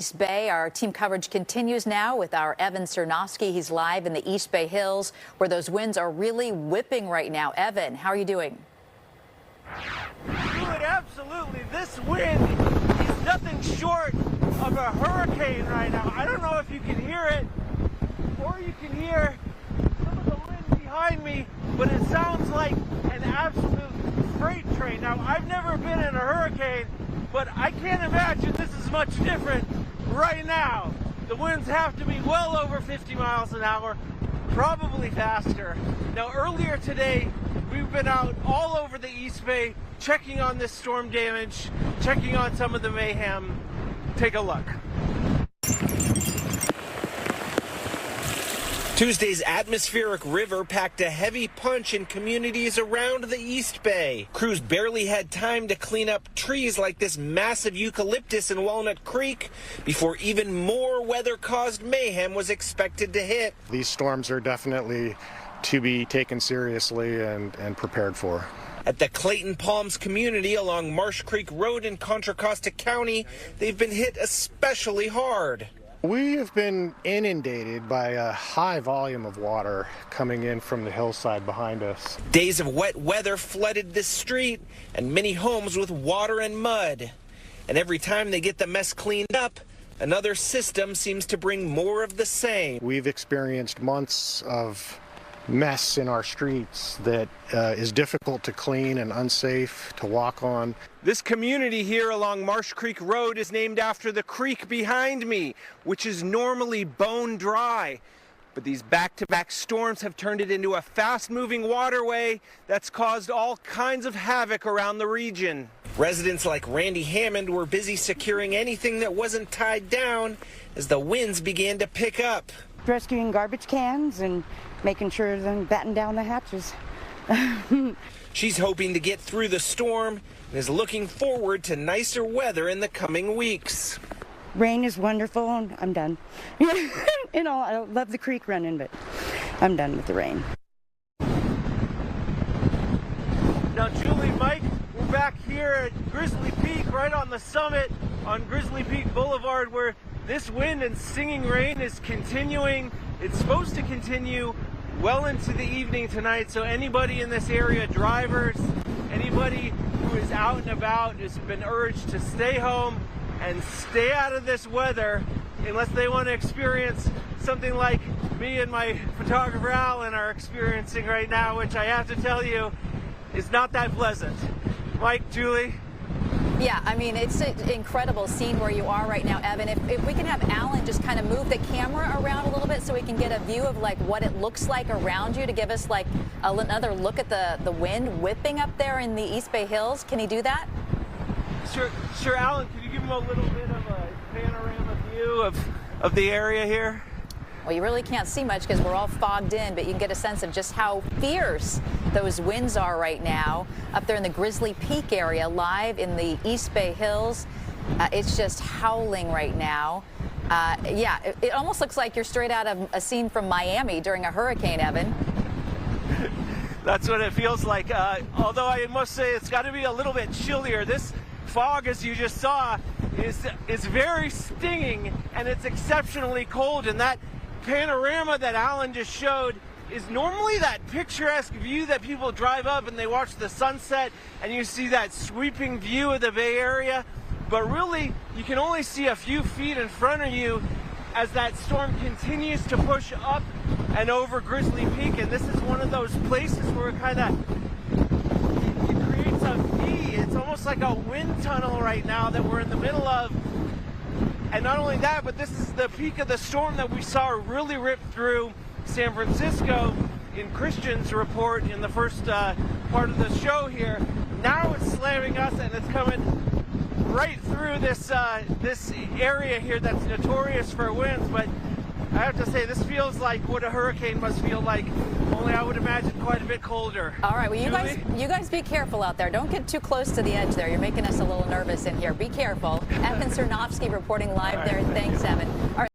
East Bay, our team coverage continues now with our Evan Sernoffsky. He's live in the East Bay Hills where those winds are really whipping right now. Evan, how are you doing? Julie, absolutely. This wind is nothing short of a hurricane right now. I don't know if you can hear it or you can hear some of the wind behind me, but it sounds like an absolute freight train. Now, I've never been in a hurricane, but I can't imagine this is much different right now. The winds have to be well over 50 miles an hour, probably faster. Now, earlier today, we've been out all over the East Bay checking on this storm damage, checking on some of the mayhem. Take a look. Tuesday's atmospheric river packed a heavy punch in communities around the East Bay. Crews barely had time to clean up trees like this massive eucalyptus in Walnut Creek before even more weather-caused mayhem was expected to hit. These storms are definitely to be taken seriously and prepared for. At the Clayton Palms community along Marsh Creek Road in Contra Costa County, they've been hit especially hard. We have been inundated by a high volume of water coming in from the hillside behind us. Days of wet weather flooded this street and many homes with water and mud. And every time they get the mess cleaned up, another system seems to bring more of the same. We've experienced months of mess in our streets that is difficult to clean and unsafe to walk on. This community here along Marsh Creek Road is named after the creek behind me, which is normally bone dry. But these back-to-back storms have turned it into a fast-moving waterway that's caused all kinds of havoc around the region. Residents like Randy Hammond were busy securing anything that wasn't tied down as the winds began to pick up. Rescuing garbage cans and making sure them batten down the hatches. She's hoping to get through the storm and is looking forward to nicer weather in the coming weeks. Rain is wonderful, and I'm done. You know, I love the creek running, but I'm done with the rain. Now, Julie, Mike, we're back here at Grizzly Peak, right on the summit on Grizzly Peak Boulevard, where this wind and stinging rain is continuing. It's supposed to continue well into the evening tonight, so anybody in this area, drivers, anybody who is out and about, has been urged to stay home and stay out of this weather unless they want to experience something like me and my photographer Alan are experiencing right now, which I have to tell you is not that pleasant. Mike, Julie? Yeah, I mean, it's an incredible scene where you are right now, Evan. If we can have Alan just kind of move the camera around a little bit so we can get a view of like what it looks like around you to give us like another look at the wind whipping up there in the East Bay Hills. Can he do that? Sure, Alan, can you give him a little bit of a panorama view of the area here? Well, you really can't see much because we're all fogged in, but you can get a sense of just how fierce those winds are right now up there in the Grizzly Peak area, live in the East Bay Hills. It's just howling right now. Yeah, it almost looks like you're straight out of a scene from Miami during a hurricane, Evan. That's what it feels like. Although I must say it's got to be a little bit chillier. This fog, as you just saw, is very stinging, and it's exceptionally cold. And that panorama that Alan just showed is normally that picturesque view that people drive up and they watch the sunset and you see that sweeping view of the Bay Area, but really you can only see a few feet in front of you as that storm continues to push up and over Grizzly Peak. And this is one of those places where it kind of it creates a V. It's almost like a wind tunnel right now that we're in the middle of. And not only that, but this is the peak of the storm that we saw really rip through San Francisco in Christian's report in the first part of the show here. Now it's slamming us and it's coming right through this area here that's notorious for winds. But I have to say, this feels like what a hurricane must feel like, only I would imagine quite a bit colder. All right, well, you guys be careful out there. Don't get too close to the edge there. You're making us a little nervous in here. Be careful. Evan Sernoffsky reporting live there. Thanks, Evan. All right.